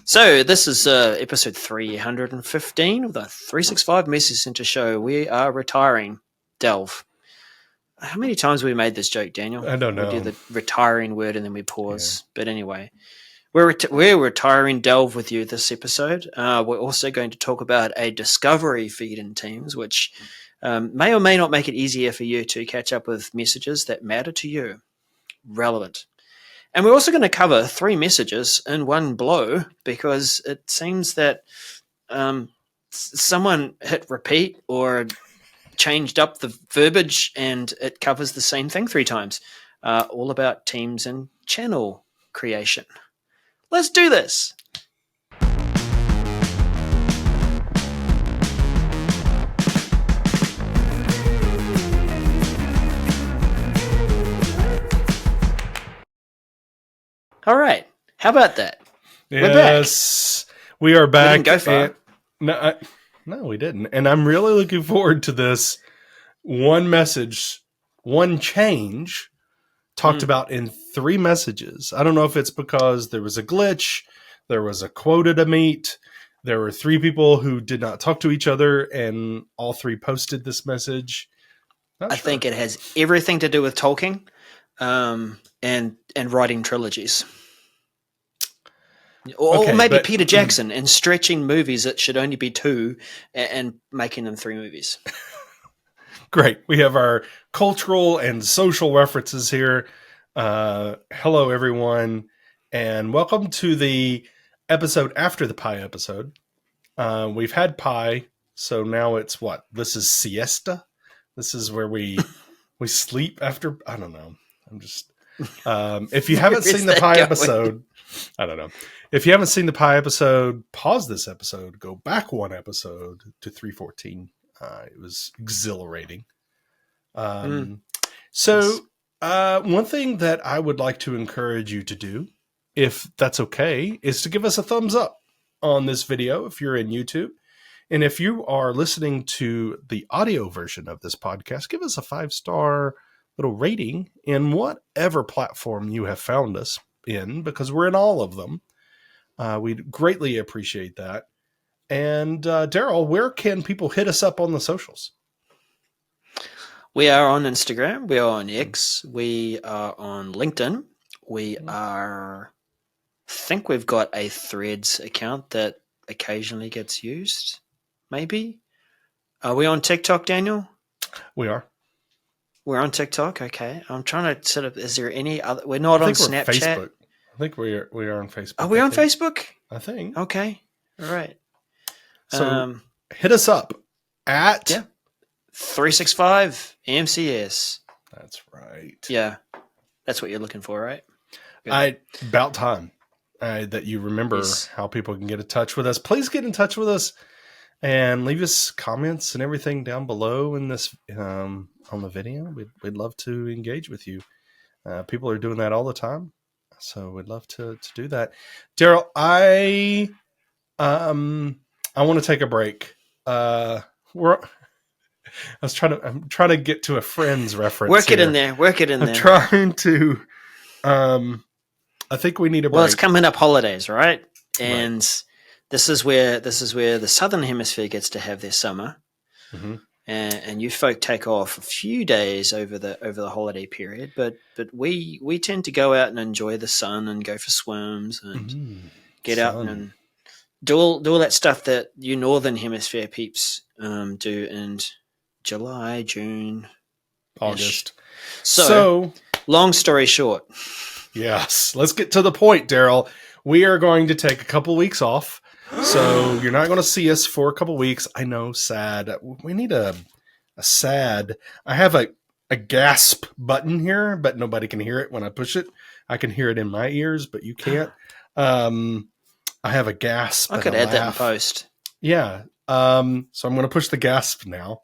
So this is episode 315 of the 365 Message Center show. We are retiring, Delve. How many times have we made this joke, Daniel? I don't know. We do the retiring word and then we pause. Yeah. But anyway, we're retiring Delve with you this episode. We're also going to talk about a discovery feed in Teams, which may or may not make it easier for you to catch up with messages that matter to you. Relevant. And we're also going to cover 3 messages in one blow because it seems that someone hit repeat or changed up the verbiage and it covers the same thing 3 times. All about Teams and channel creation. Let's do this. All right. How about that? Yes, we are back. We didn't go far. No, we didn't. And I'm really looking forward to this one message, one change talked about in 3 messages. I don't know if it's because there was a glitch, there was a quota to meet, there were 3 people who did not talk to each other, and all 3 posted this message. I think it has everything to do with talking and writing trilogies. Or maybe Peter Jackson and stretching movies that should only be 2 and making them 3 movies. Great. We have our cultural and social references here. Hello, everyone, and welcome to the episode after the pie episode. We've had pie, so now it's what? This is siesta? This is where we sleep after? I don't know. I'm just... if you haven't seen the pie episode, I don't know. If you haven't seen the pie episode, pause this episode, go back 1 episode to 314. It was exhilarating. So one thing that I would like to encourage you to do, if that's okay, is to give us a thumbs up on this video if you're in YouTube. And if you are listening to the audio version of this podcast, give us a 5-star little rating in whatever platform you have found us in, because we're in all of them. We'd greatly appreciate that. And Darrell, where can people hit us up on the socials? We are on Instagram. We are on X. We are on LinkedIn. I think we've got a Threads account that occasionally gets used. Maybe. Are we on TikTok, Daniel? We are. We're on TikTok. Okay. I'm trying to set up. Is there any other? We're not on Snapchat. Facebook. I think we are on Facebook. Are we on Facebook? I think. Okay. All right. So hit us up at 365 MCS. That's right. Yeah. That's what you're looking for, right? Good. About time that you remember how people can get in touch with us. Please get in touch with us and leave us comments and everything down below in this on the video. We'd love to engage with you. People are doing that all the time, so we'd love to do that. Darrell, I want to take a break. I'm trying to get to a Friends reference. Work it in there. I'm trying to. I think we need a break. Well, it's coming up holidays, right? And this is where the Southern Hemisphere gets to have their summer, and you folk take off a few days over the holiday period. But we tend to go out and enjoy the sun and go for swims and get out and do all that stuff that you Northern Hemisphere peeps do in July, June, August. So long story short. Yes, let's get to the point, Darrell. We are going to take a couple weeks off, so you're not going to see us for a couple weeks. I know, sad. We need a sad. I have a gasp button here, but nobody can hear it when I push it. I can hear it in my ears, but you can't. I have a gasp. I could add that in post. Yeah. So I'm going to push the gasp now.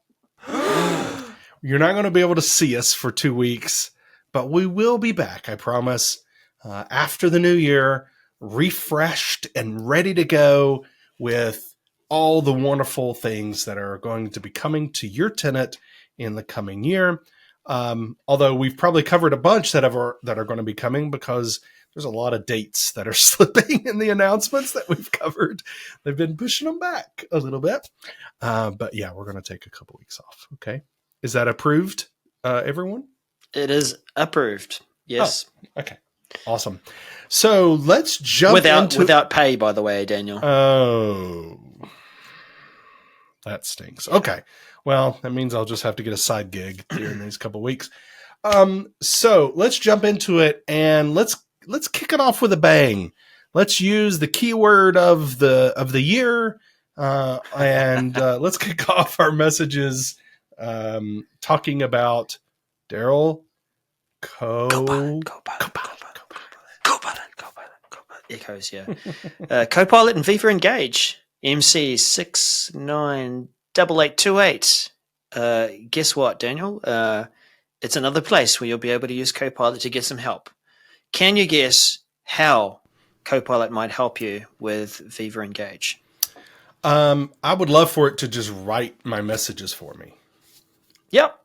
You're not going to be able to see us for 2 weeks, but we will be back, I promise, after the new year, refreshed and ready to go with all the wonderful things that are going to be coming to your tenant in the coming year. Although we've probably covered a bunch that are going to be coming, because there's a lot of dates that are slipping in the announcements that we've covered. They've been pushing them back a little bit. But yeah, we're going to take a couple weeks off. Okay. Is that approved, everyone? It is approved. Yes. Oh, okay. Awesome. So let's jump without pay, by the way, Daniel. Oh, that stinks. Okay. Well, that means I'll just have to get a side gig during these couple weeks. So let's jump into it, and let's kick it off with a bang. Let's use the keyword of the year, and let's kick off our messages talking about Darrell Copilot. Echoes, yeah. Copilot and Viva Engage. MC 698828. Guess what, Daniel? It's another place where you'll be able to use Copilot to get some help. Can you guess how Copilot might help you with Viva Engage? I would love for it to just write my messages for me. Yep.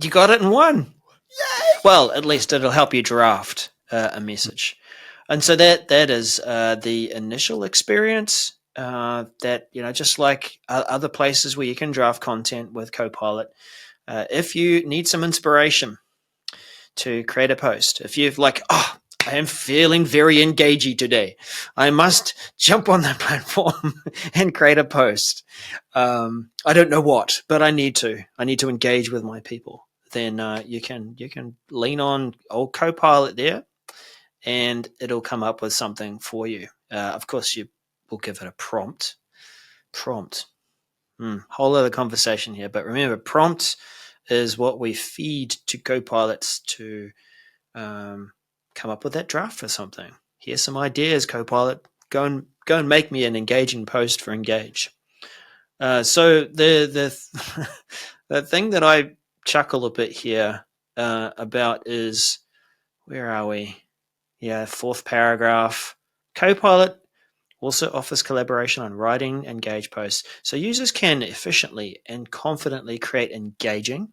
You got it in one. Yay! Well, at least it'll help you draft a message. And so that is the initial experience that, just like other places where you can draft content with Copilot. If you need some inspiration to create a post, if you've I am feeling very engagey today, I must jump on that platform and create a post. I don't know what, but I need to engage with my people. Then you can lean on old Copilot there, and it'll come up with something for you. Of course, you will give it a prompt. Whole other conversation here, but remember, prompt is what we feed to Copilots to come up with that draft for something. Here's some ideas, Copilot. Go and make me an engaging post for Engage. So the the thing that I chuckle a bit here about is, where are we? Yeah, fourth paragraph. Copilot also offers collaboration on writing Engage posts, so users can efficiently and confidently create engaging,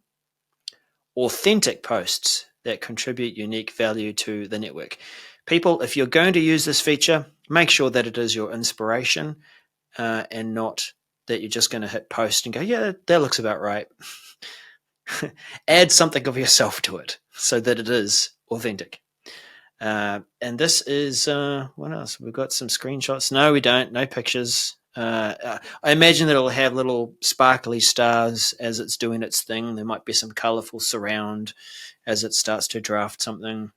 authentic posts that contribute unique value to the network. People, if you're going to use this feature, make sure that it is your inspiration and not that you're just going to hit post and go, yeah, that looks about right. Add something of yourself to it so that it is authentic. And this is, what else? We've got some screenshots. No, we don't. No pictures. I imagine that it'll have little sparkly stars as it's doing its thing. There might be some colorful surround as it starts to draft something.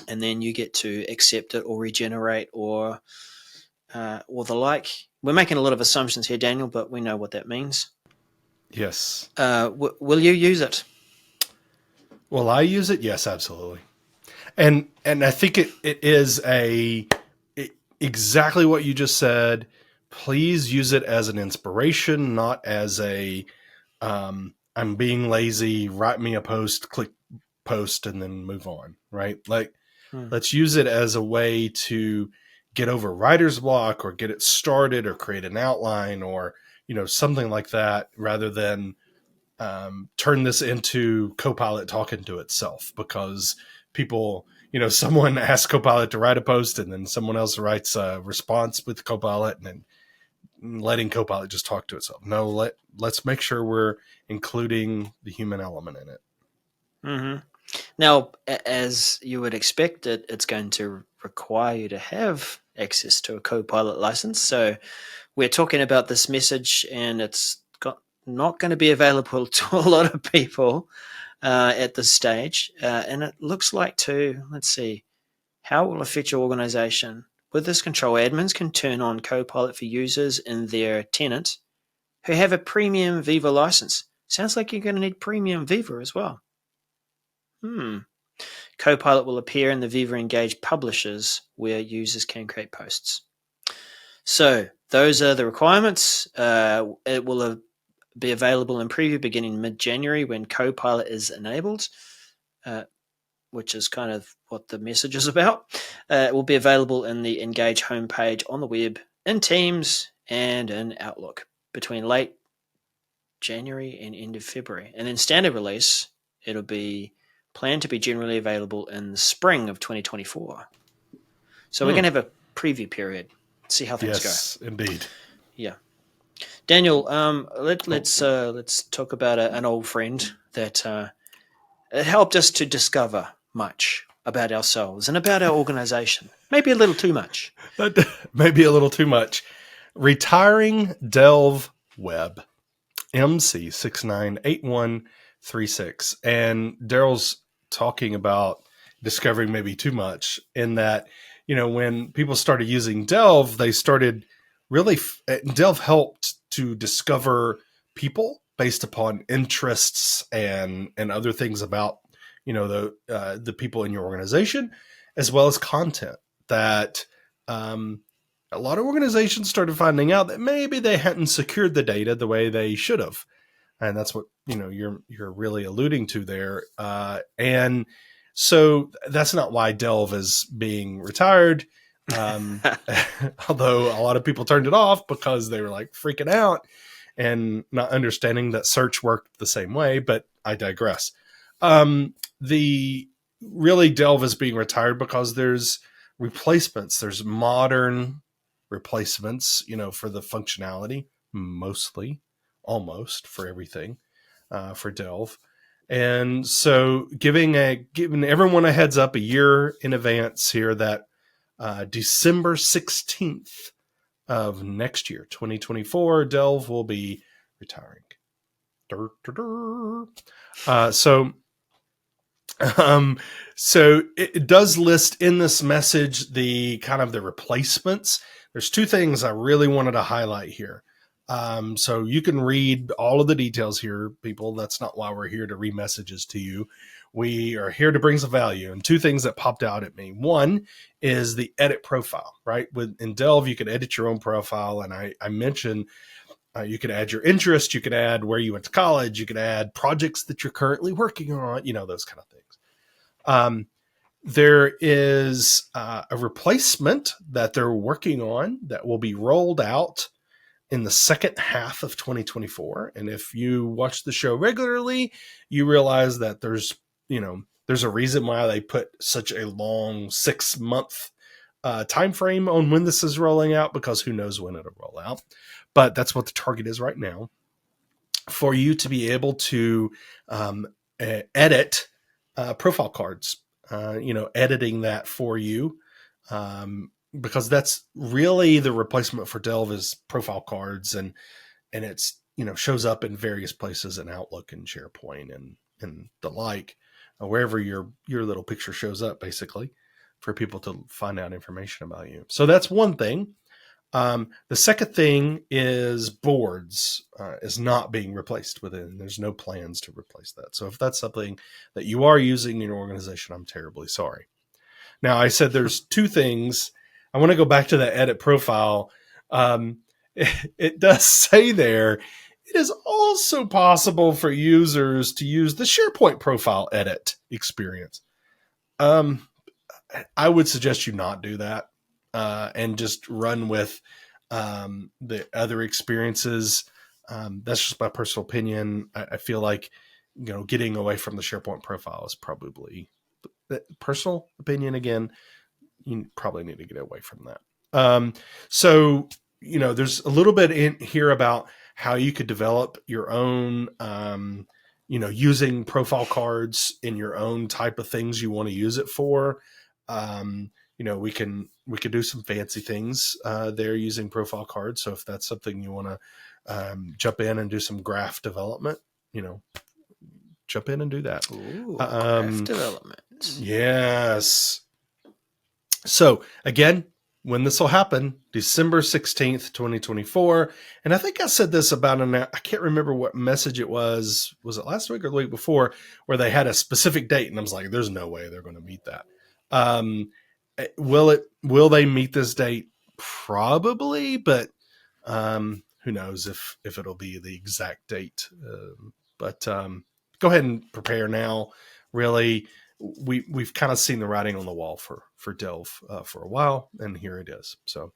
And then you get to accept it or regenerate or the like. We're making a lot of assumptions here, Daniel, but we know what that means. Yes. Will you use it? Will I use it? Yes, absolutely. And I think it is exactly what you just said. Please use it as an inspiration, not as a I'm being lazy, write me a post, click post, and then move on, right? Let's use it as a way to get over writer's block or get it started or create an outline or, something like that, rather than turn this into Copilot talking to itself, because people, someone asks Copilot to write a post and then someone else writes a response with Copilot and then letting Copilot just talk to itself. No, let's make sure we're including the human element in it. Mm-hmm. Now, as you would expect, it's going to require you to have access to a Copilot license. So we're talking about this message, and it's not going to be available to a lot of people at this stage. And it looks like let's see, how it will affect your organization. With this control, admins can turn on Copilot for users in their tenant who have a premium Viva license. Sounds like you're going to need premium Viva as well. Copilot will appear in the Viva Engage publishers where users can create posts. So those are the requirements. It will be available in preview beginning mid-January when Copilot is enabled, which is kind of what the message is about. It will be available in the Engage homepage on the web, in Teams, and in Outlook between late January and end of February. And then standard release it'll be planned to be generally available in the spring of 2024. So we're going to have a preview period, see how things go. Yes, indeed. Yeah. Daniel, let's talk about an old friend that it helped us to discover much about ourselves and about our organization. Maybe a little too much. Maybe a little too much. Retiring Delve Webb, MC698136. And Darrell's talking about discovering maybe too much in that, when people started using Delve, they started really, Delve helped to discover people based upon interests and other things about, the people in your organization, as well as content that, a lot of organizations started finding out that maybe they hadn't secured the data the way they should have. And that's what, you're really alluding to there. And so that's not why Delve is being retired. Although a lot of people turned it off because they were like freaking out and not understanding that search worked the same way, but I digress. The really Delve is being retired because there's replacements. There's modern replacements, for the functionality, mostly, almost for everything, for Delve. And so giving everyone a heads up a year in advance here that December 16th of next year, 2024, Delve will be retiring. So it does list in this message the kind of the replacements. There's two things I really wanted to highlight here. So you can read all of the details here, people. That's not why we're here to read messages to you. We are here to bring some value. And two things that popped out at me. One is the edit profile, right? In Delve, you can edit your own profile. And I mentioned you can add your interest. You can add where you went to college. You can add projects that you're currently working on, those kind of things. There is a replacement that they're working on that will be rolled out in the second half of 2024. And if you watch the show regularly, you realize that there's a reason why they put such a long 6-month time frame on when this is rolling out, because who knows when it'll roll out. But that's what the target is right now, for you to be able to edit profile cards, editing that for you, because that's really the replacement for Delve is profile cards, and it's shows up in various places in Outlook and SharePoint and the like, wherever your little picture shows up, basically, for people to find out information about you. So that's one thing. The second thing is boards is not being replaced with it, and there's no plans to replace that. So if that's something that you are using in your organization, I'm terribly sorry. Now, I said there's two things. I want to go back to that edit profile. It does say there, it is also possible for users to use the SharePoint profile edit experience. I would suggest you not do that. And just run with the other experiences. That's just my personal opinion. I feel like, getting away from the SharePoint profile is probably, personal opinion again, you probably need to get away from that. So, there's a little bit in here about how you could develop your own, using profile cards in your own type of things you want to use it for. We could do some fancy things there using profile cards. So if that's something you want to jump in and do some graph development, jump in and do that. Ooh, graph development. Yes. So again, when this will happen, December 16th, 2024. And I think I said this about I can't remember what message it was. Was it last week or the week before, where they had a specific date? And I was like, there's no way they're going to meet that. Will they meet this date? Probably, but who knows if it'll be the exact date. But go ahead and prepare now. Really, we've kind of seen the writing on the wall for Delve for a while, and here it is. So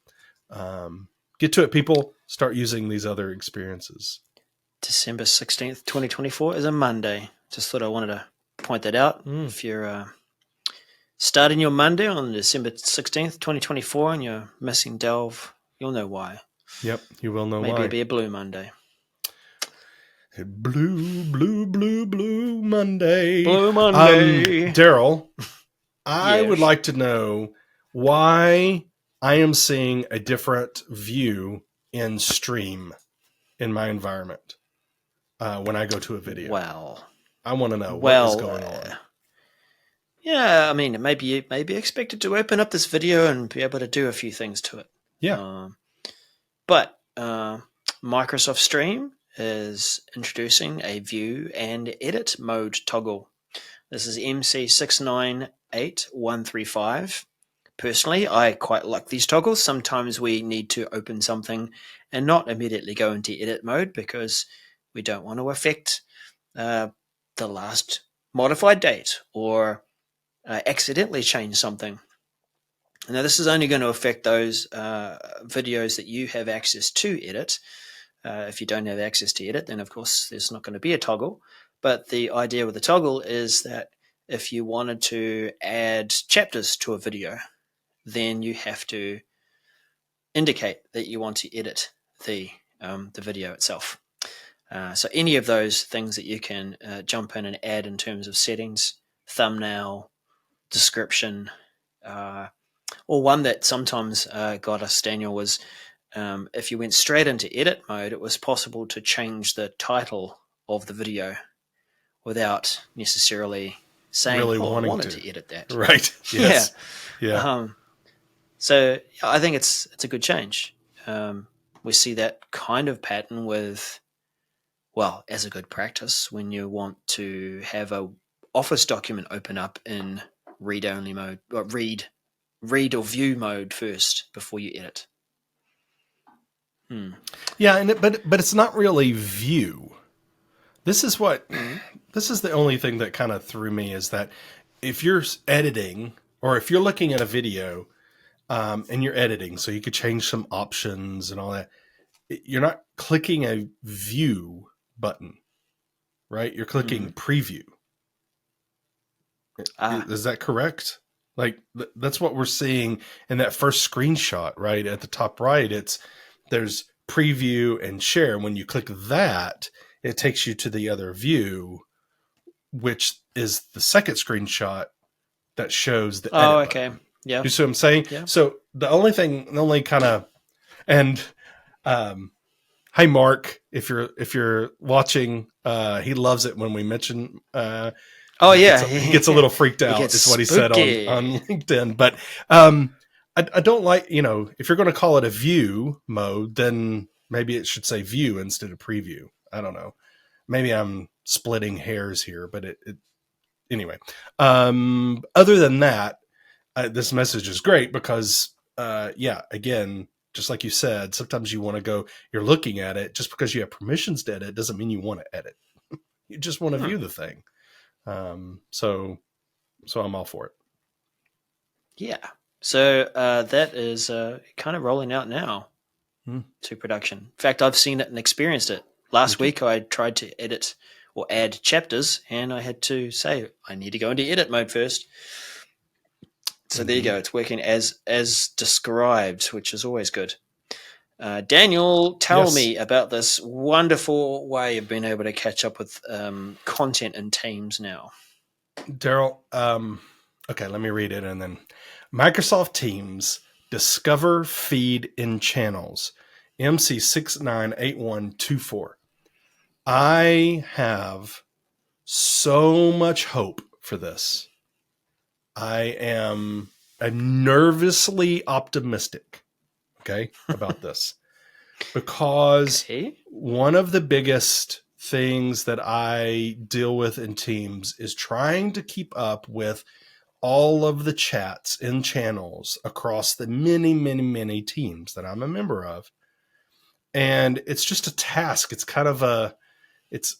get to it, people. Start using these other experiences. December 16th, 2024 is a Monday. Just thought I wanted to point that out. If you're starting your Monday on December 16th, 2024, and you're missing Delve, you'll know why. Yep, you will know why. Maybe why. it'll be a blue Monday. Blue Monday. Blue Monday. Darrell, I would like to know why I am seeing a different view in stream in my environment when I go to a video. Well, I want to know what is going on. Yeah, I mean, maybe you may be expected to open up this video and be able to do a few things to it. Yeah. But Microsoft Stream is introducing a view and edit mode toggle. This is MC698135. Personally, I quite like these toggles. Sometimes we need to open something and not immediately go into edit mode because we don't want to affect the last modified date or accidentally change something. Now, this is only going to affect those videos that you have access to edit. If you don't have access to edit, then of course there's not going to be a toggle. But the idea with the toggle is that if you wanted to add chapters to a video, then you have to indicate that you want to edit the video itself. So any of those things that you can jump in and add in terms of settings, thumbnail, description, or one that sometimes got us, Daniel, was if you went straight into edit mode, it was possible to change the title of the video without necessarily saying, really I wanted to edit that. Right. Yes. Yeah. So I think it's a good change. We see that kind of pattern with, well, as a good practice, when you want to have a Office document open up in read-only mode, or read or view mode first before you edit. Yeah, but it's not really view. This is the only thing that kind of threw me, is that if you're editing or if you're looking at a video and you're editing, so you could change some options and all that, you're not clicking a view button, right? You're clicking preview. Is that correct? Like that's what we're seeing in that first screenshot, right? At the top right, there's preview and share. When you click that, it takes you to the other view, which is the second screenshot that shows the edit button. Yeah. You see what I'm saying? Yeah. So the only kind of, and hi Mark, if you're watching, he loves it when we mention he gets a little freaked out, is what he said on LinkedIn. But I don't like, if you're going to call it a view mode, then maybe it should say view instead of preview. I don't know. Maybe I'm splitting hairs here, but it anyway. Other than that, this message is great because, again, just like you said, sometimes you want to go, you're looking at it, just because you have permissions to edit doesn't mean you want to edit. You just want to view the thing. So I'm all for it. Yeah. So that is kind of rolling out now to production. In fact, I've seen it and experienced it. Last week, I tried to edit or add chapters, and I had to say, I need to go into edit mode first. So there you go. It's working as described, which is always good. Daniel, tell me about this wonderful way of being able to catch up with content in Teams now. Darrell, okay, let me read it. And then Microsoft Teams, discover feed in channels, MC698124. I have so much hope for this. I'm nervously optimistic, about this. Because one of the biggest things that I deal with in Teams is trying to keep up with all of the chats in channels across the many, many, many teams that I'm a member of. And it's just a task. It's kind of it's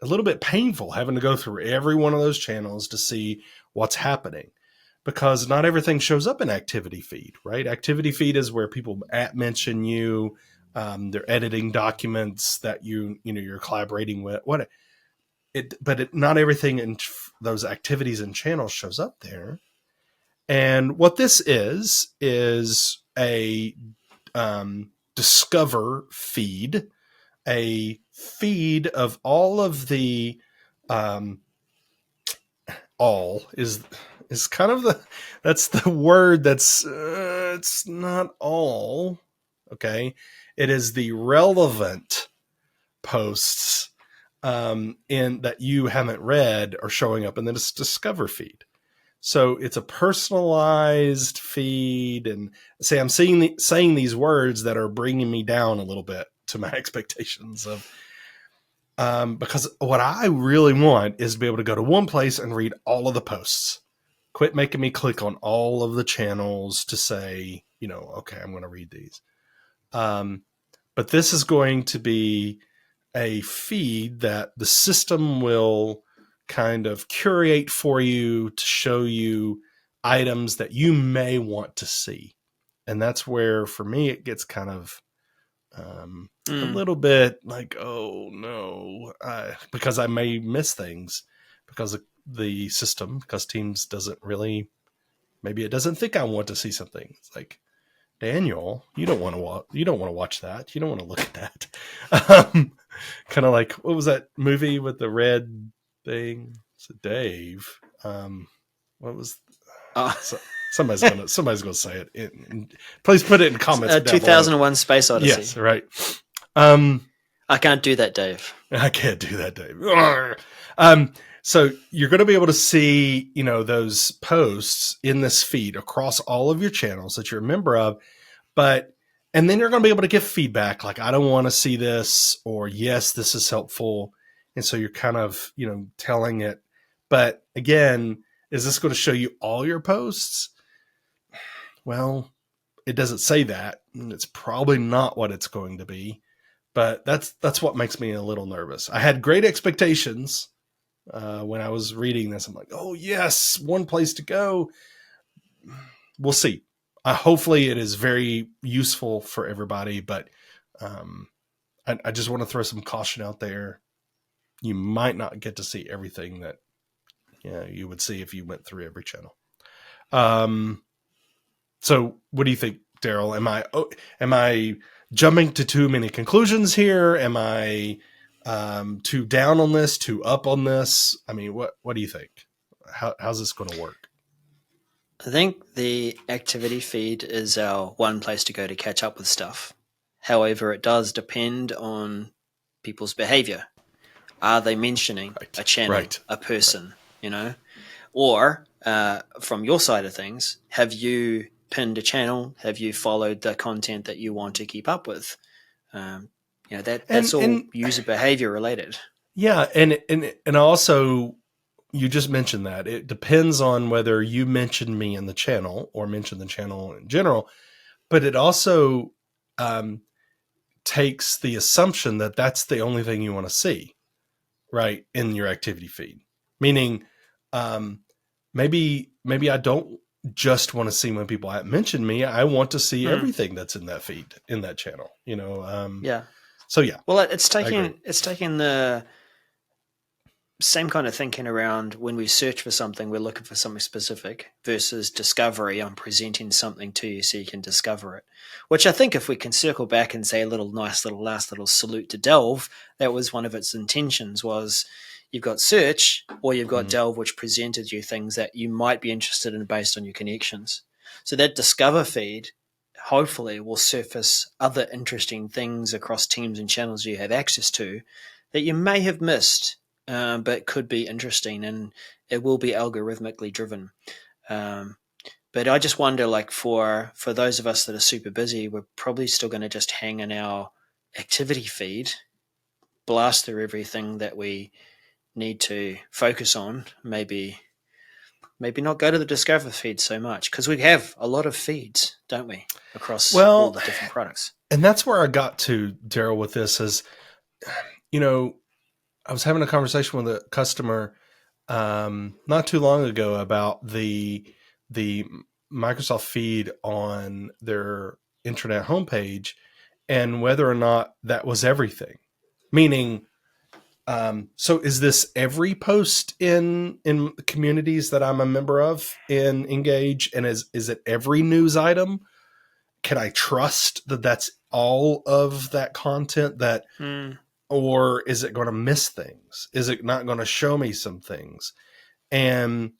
a little bit painful having to go through every one of those channels to see what's happening, because not everything shows up in activity feed, right? Activity feed is where people mention you. They're editing documents that you're collaborating with. not everything in those activities and channels shows up there. And what this is a discover feed, a feed of all of the all is kind of that's the word that's it's not all. Okay. It is the relevant posts in that you haven't read are showing up in this discover feed. So it's a personalized feed, and say I'm saying these words that are bringing me down a little bit to my expectations of, because what I really want is to be able to go to one place and read all of the posts. Quit making me click on all of the channels to say, okay, I'm going to read these. But this is going to be a feed that the system will kind of curate for you to show you items that you may want to see. And that's where, for me, it gets kind of a little bit like, oh no, because I may miss things because of the system, because Teams doesn't really, maybe it doesn't think I want to see something. It's like, Daniel, you don't want to watch that. You don't want to look at that. Kind of like, what was that movie with the red thing? So Dave, what was? Somebody's gonna say it. Please put it in comments. 2001: Space Odyssey. Yes, right. I can't do that, Dave. I can't do that, Dave. So you're going to be able to see, those posts in this feed across all of your channels that you're a member of, and then you're going to be able to give feedback like, I don't want to see this, or yes, this is helpful. And so you're kind of, telling it. But again, is this going to show you all your posts? Well, it doesn't say that. And it's probably not what it's going to be. But that's what makes me a little nervous. I had great expectations when I was reading this. I'm like, oh, yes, one place to go. We'll see. Hopefully it is very useful for everybody. But I just want to throw some caution out there. You might not get to see everything that you would see if you went through every channel. So what do you think, Darrell? Am I jumping to too many conclusions here? Am I too down on this, too up on this? I mean, what do you think? How's this going to work? I think the activity feed is our one place to go to catch up with stuff. However, it does depend on people's behavior. Are they mentioning a channel, a person, Or from your side of things, have you pinned a channel? Have you followed the content that you want to keep up with? That's all user behavior related. Yeah, and also, you just mentioned that it depends on whether you mention me in the channel or mention the channel in general, but it also takes the assumption that that's the only thing you want to see, right, in your activity feed. Meaning, maybe I don't just want to see when people mention me. I want to see everything that's in that feed, in that channel. Yeah. So yeah. Well, it's taking the same kind of thinking around when we search for something, we're looking for something specific versus discovery. I'm presenting something to you so you can discover it, which I think if we can circle back and say a last little salute to Delve, that was one of its intentions was you've got search or you've got Delve, which presented you things that you might be interested in based on your connections. So that discover feed hopefully will surface other interesting things across teams and channels you have access to that you may have missed, but could be interesting, and it will be algorithmically driven. But I just wonder, like for those of us that are super busy, we're probably still going to just hang in our activity feed, blast through everything that we need to focus on, maybe not go to the discover feed so much, because we have a lot of feeds, don't we, across all the different products. And that's where I got to, Darrell, with this is, I was having a conversation with a customer not too long ago about the Microsoft feed on their intranet homepage and whether or not that was everything. Meaning, So is this every post in communities that I'm a member of in Engage? And is it every news item? Can I trust that that's all of that content or is it going to miss things? Is it not going to show me some things? And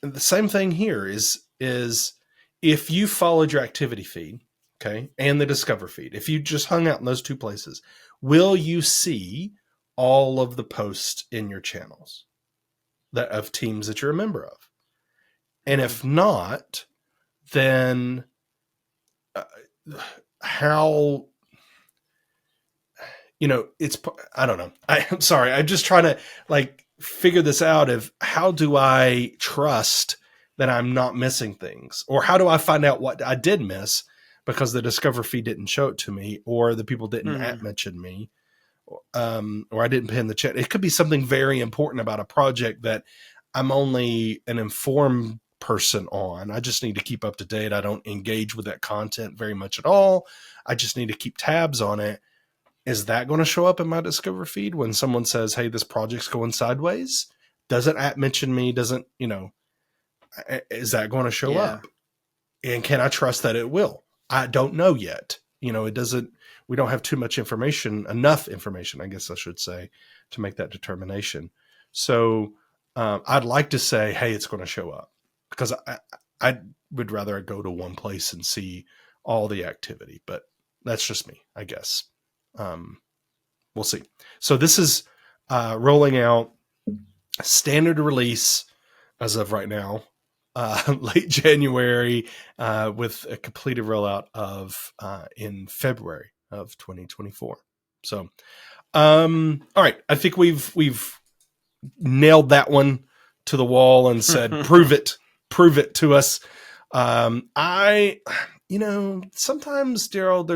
the same thing here is if you followed your activity feed, okay, and the Discover feed, if you just hung out in those two places, will you see all of the posts in your channels of teams that you're a member of? And if not, then how, I don't know. I'm sorry. I'm just trying to figure this out of how do I trust that I'm not missing things, or how do I find out what I did miss because the Discover feed didn't show it to me, or the people didn't mention me, or I didn't pin the chat. It could be something very important about a project that I'm only an informed person on. I just need to keep up to date. I don't engage with that content very much at all. I just need to keep tabs on it. Is that going to show up in my Discover feed when someone says, hey, this project's going sideways? Doesn't mention me? Doesn't, is that going to show up? And can I trust that it will? I don't know yet. It doesn't, we don't have too much information, enough information, I guess I should say, to make that determination. So I'd like to say, hey, it's going to show up, because I would rather go to one place and see all the activity, but that's just me, I guess. We'll see. So this is rolling out standard release as of right now, late January, with a completed rollout of in February of 2024. So, all right, I think we've nailed that one to the wall and said, prove it to us. Sometimes, Darrell,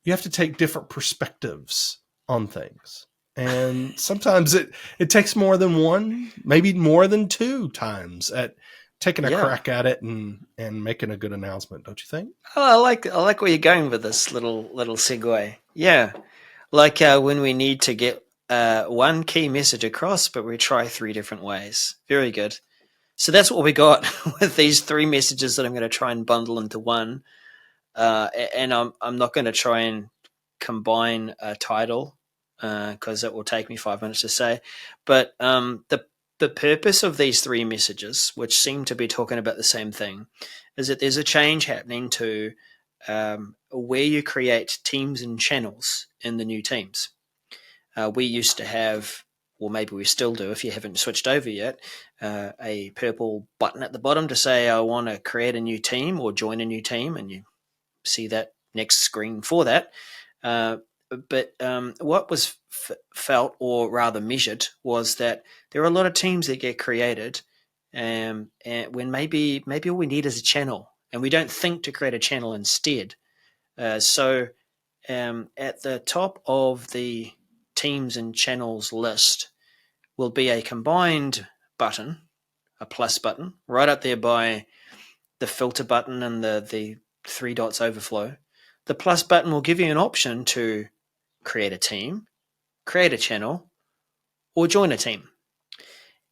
you have to take different perspectives on things. And sometimes it takes more than one, maybe more than two times at taking a crack at it and making a good announcement, don't you think? Oh, I like where you're going with this little segue. Yeah. Like when we need to get one key message across, but we try 3 different ways. Very good. So that's what we got with these 3 messages that I'm going to try and bundle into one. And I'm not going to try and combine a title because it will take me 5 minutes to say. But the purpose of these 3 messages, which seem to be talking about the same thing, is that there's a change happening to where you create teams and channels in the new teams. We used to have, or maybe we still do if you haven't switched over yet, a purple button at the bottom to say I want to create a new team or join a new team, and you see that next screen for that. But what was felt, or rather measured, was that there are a lot of teams that get created and when maybe all we need is a channel, and we don't think to create a channel instead. So at the top of the teams and channels list will be a combined button, a plus button, right up there by the filter button and the 3 dots overflow. The plus button will give you an option to create a team, create a channel, or join a team.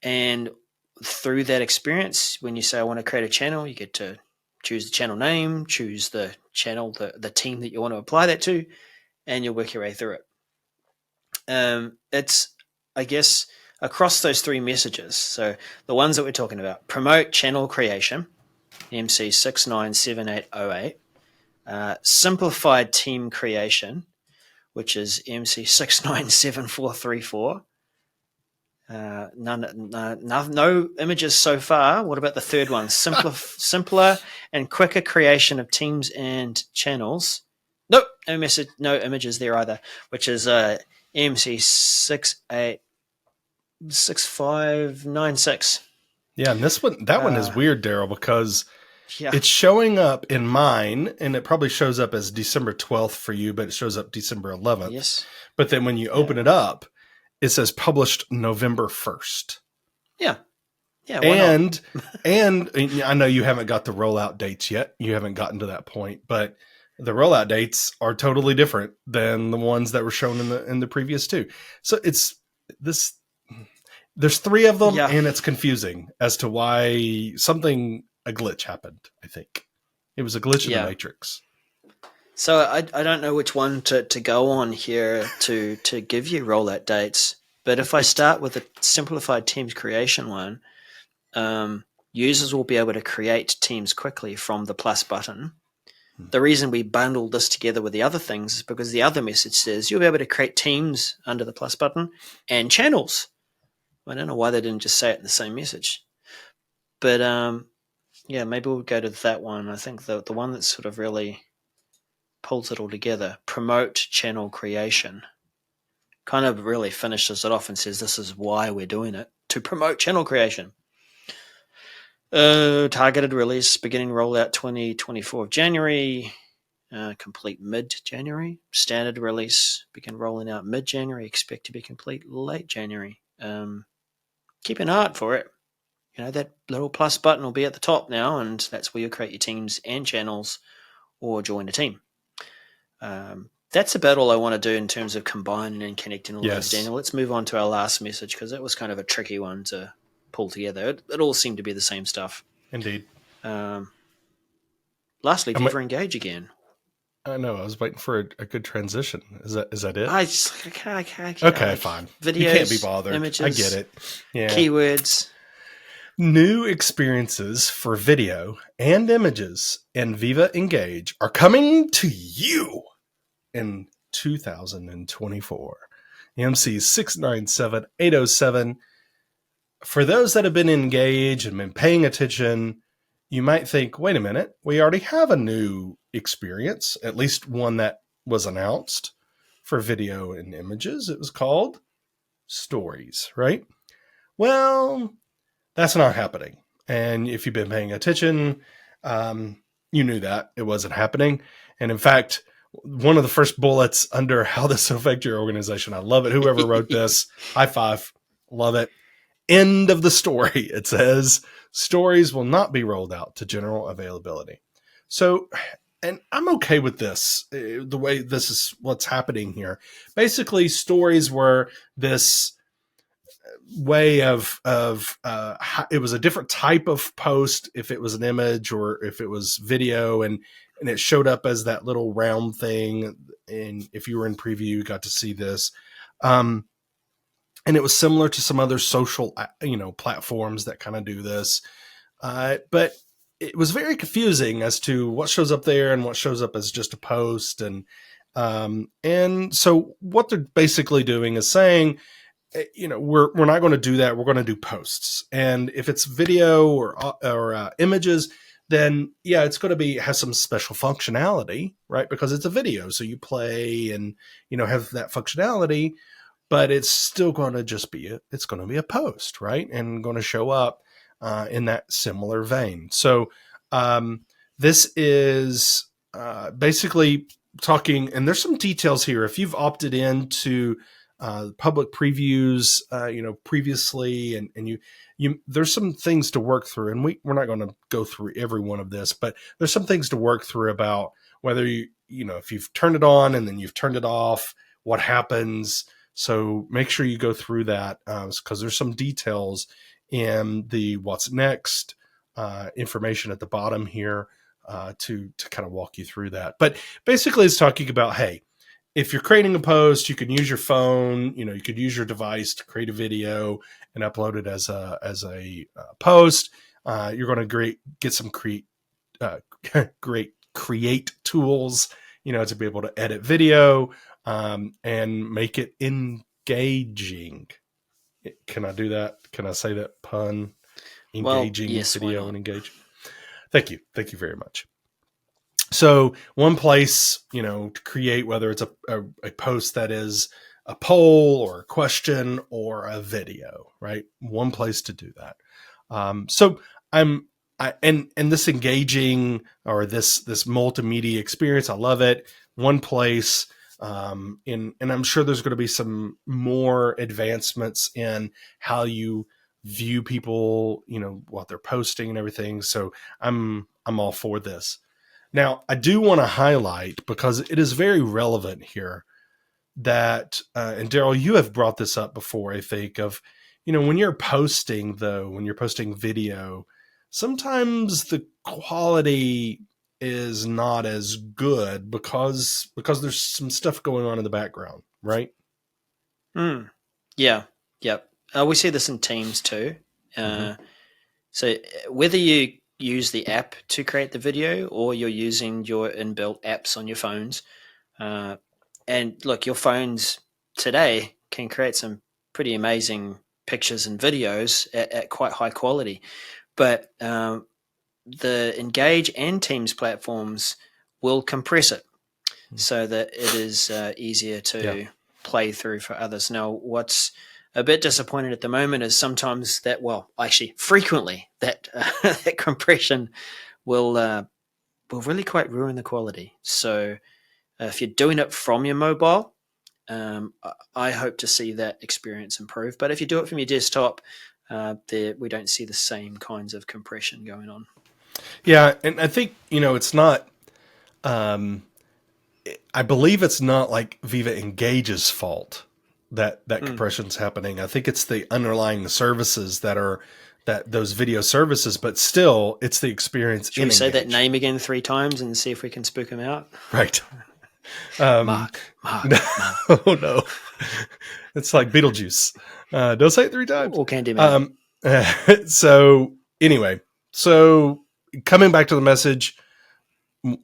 And through that experience, when you say I want to create a channel, you get to choose the channel name, choose the channel, the team that you want to apply that to, and you'll work your way through it. It's, I guess, across those 3 messages. So the ones that we're talking about: promote channel creation, MC 697808, simplified team creation, which is MC 697434. No images so far. What about the third one? Simpler and quicker creation of teams and channels. Nope, no message, no images there either. Which is MC 686596. Yeah, and that one is weird, Darrell, because it's showing up in mine, and it probably shows up as December 12th for you, but it shows up December 11th. Yes. But then when you open it up, it says published November 1st. Yeah. Yeah. And I know you haven't got the rollout dates yet. You haven't gotten to that point, but the rollout dates are totally different than the ones that were shown in the previous 2. So it's there's 3 of them, Yeah. and it's confusing as to why a glitch happened. I think it was a glitch in the matrix. So I don't know which one to go on here to give you rollout dates. But if I start with the simplified teams creation one, users will be able to create teams quickly from the plus button. The reason we bundled this together with the other things is because the other message says you'll be able to create teams under the plus button and channels. I don't know why they didn't just say it in the same message. But maybe we'll go to that one. I think the one that sort of really pulls it all together, promote channel creation, kind of really finishes it off and says this is why we're doing it, to promote channel creation. Targeted release, beginning rollout 2024 of January, complete mid-January. Standard release, begin rolling out mid-January, expect to be complete late January. Keep an eye out for it. That little plus button will be at the top now, and that's where you'll create your teams and channels or join a team. That's about all I want to do in terms of combining and connecting all those, Daniel. Let's move on to our last message, because it was kind of a tricky one to pull together. It all seemed to be the same stuff. Indeed. Lastly, Viva Engage again. I know. I was waiting for a good transition. Is that it? I can't. Okay, fine. Videos, you can't be bothered. Images, I get it. Yeah. Keywords. New experiences for video and images in Viva Engage are coming to you in 2024. EMC 697807. For those that have been engaged and been paying attention, you might think, wait a minute, we already have a new experience, at least one that was announced for video and images. It was called Stories, right? Well, that's not happening. And if you've been paying attention, you knew that it wasn't happening. And in fact, one of the first bullets under how this will affect your organization, I love it. Whoever wrote this, high five, love it. End of the story. It says, stories will not be rolled out to general availability. So, and I'm okay with this, the way this is what's happening here. Basically, stories were this way of it was a different type of post if it was an image or if it was video, and it showed up as that little round thing, and if you were in preview you got to see this, and it was similar to some other social platforms that kind of do this, but it was very confusing as to what shows up there and what shows up as just a post, and so what they're basically doing is saying, we're not going to do that. We're going to do posts. And if it's video or images, then it's going to have some special functionality, right? Because it's a video. So you play and, have that functionality, but it's still going to just be it's going to be a post, right? And going to show up in that similar vein. So this is basically talking, and there's some details here. If you've opted into public previews, previously, and you there's some things to work through, and we're not going to go through every one of this, but there's some things to work through about whether if you've turned it on and then you've turned it off, what happens. So make sure you go through that, because there's some details in the what's next information at the bottom here to kind of walk you through that. But basically it's talking about, hey, if you're creating a post, you can use your phone, you could use your device to create a video and upload it as a post. You're going to get some great create tools, to be able to edit video and make it engaging. Can I do that? Can I say that pun? Engaging video and engage. Thank you. Thank you very much. So one place, to create, whether it's a post that is a poll or a question or a video, right? One place to do that. So and this engaging or this multimedia experience, I love it. One place, and I'm sure there's going to be some more advancements in how you view people, what they're posting and everything. So I'm all for this. Now, I do want to highlight, because it is very relevant here, that, and Darrell, you have brought this up before, I think, of, when you're posting video, sometimes the quality is not as good because there's some stuff going on in the background, right? Yeah. Yep. We see this in Teams too. So whether you use the app to create the video or you're using your inbuilt apps on your phones, and look, your phones today can create some pretty amazing pictures and videos at quite high quality. But the Engage and Teams platforms will compress it so that it is easier to play through for others. Now, what's a bit disappointing at the moment is sometimes that, frequently that that compression will really quite ruin the quality. So if you're doing it from your mobile, I hope to see that experience improve. But if you do it from your desktop, we don't see the same kinds of compression going on. Yeah, and I think, it's not, I believe it's not like Viva Engage's fault that compression's happening. I think it's the underlying services that those video services, but still it's the experience. Should we say that name again 3 times and see if we can spook him out? Right. Mark. Oh no. It's like Beetlejuice. Don't say it 3 times. Or Candyman. So anyway, coming back to the message,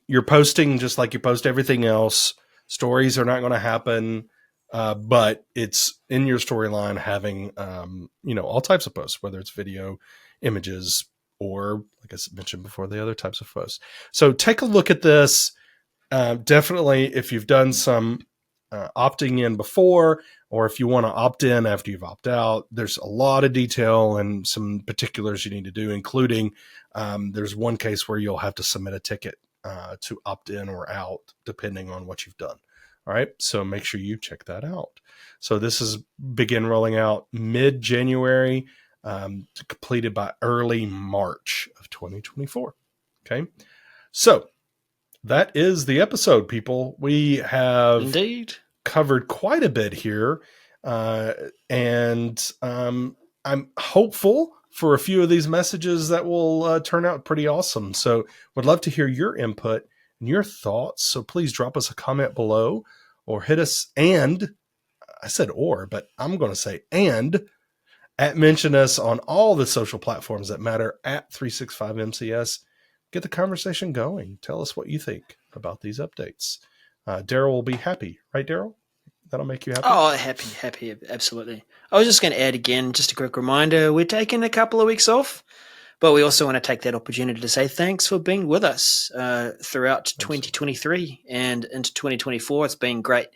you're posting just like you post everything else. Stories are not going to happen, but it's in your storyline having, all types of posts, whether it's video, images, or like I mentioned before, the other types of posts. So take a look at this. Definitely, if you've done some opting in before, or if you want to opt in after you've opted out, there's a lot of detail and some particulars you need to do, including there's one case where you'll have to submit a ticket to opt in or out, depending on what you've done. All right. So make sure you check that out. So this is begin rolling out mid-January, completed by early March of 2024. Okay. So that is the episode, people. We have indeed covered quite a bit here. And I'm hopeful for a few of these messages that will turn out pretty awesome. So would love to hear your input and your thoughts. So please drop us a comment below or hit us. And I said, but I'm going to say, mention us on all the social platforms that matter at 365 MCS. Get the conversation going. Tell us what you think about these updates. Darrell will be happy, right, Darrell? That'll make you happy? Oh, happy, absolutely. I was just going to add again, just a quick reminder, we're taking a couple of weeks off, but we also want to take that opportunity to say thanks for being with us throughout 2023 and into 2024. It's been great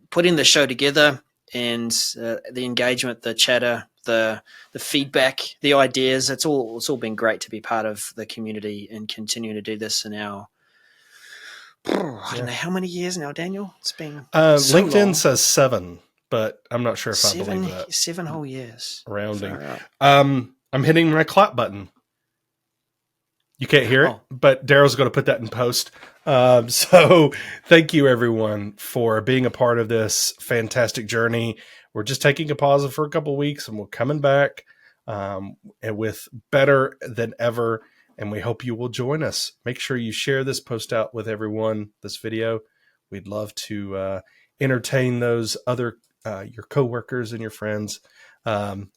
putting the show together, and the engagement, the chatter, the feedback, the ideas. It's all been great to be part of the community and continuing to do this in our, I don't know how many years now, Daniel. It's been LinkedIn long. says 7, but I'm not sure if I believe that. 7 whole years. Rounding. I'm hitting my clap button. You can't hear it, but Darrell's going to put that in post. So thank you, everyone, for being a part of this fantastic journey. We're just taking a pause for a couple of weeks, and we're coming back and with better than ever. And we hope you will join us. Make sure you share this post out with everyone, this video. We'd love to entertain those other your coworkers and your friends,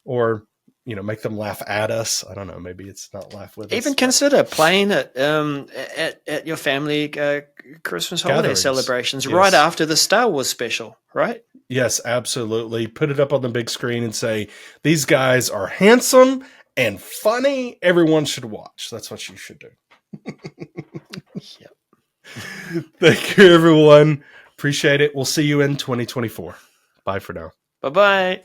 or make them laugh at us. I don't know. Maybe it's not laugh with us. Even consider playing it at your family Christmas holiday celebrations right after the Star Wars special, right? Yes, absolutely. Put it up on the big screen and say, these guys are handsome and funny. Everyone should watch. That's what you should do. Yep. Thank you, everyone. Appreciate it. We'll see you in 2024. Bye for now. Bye-bye.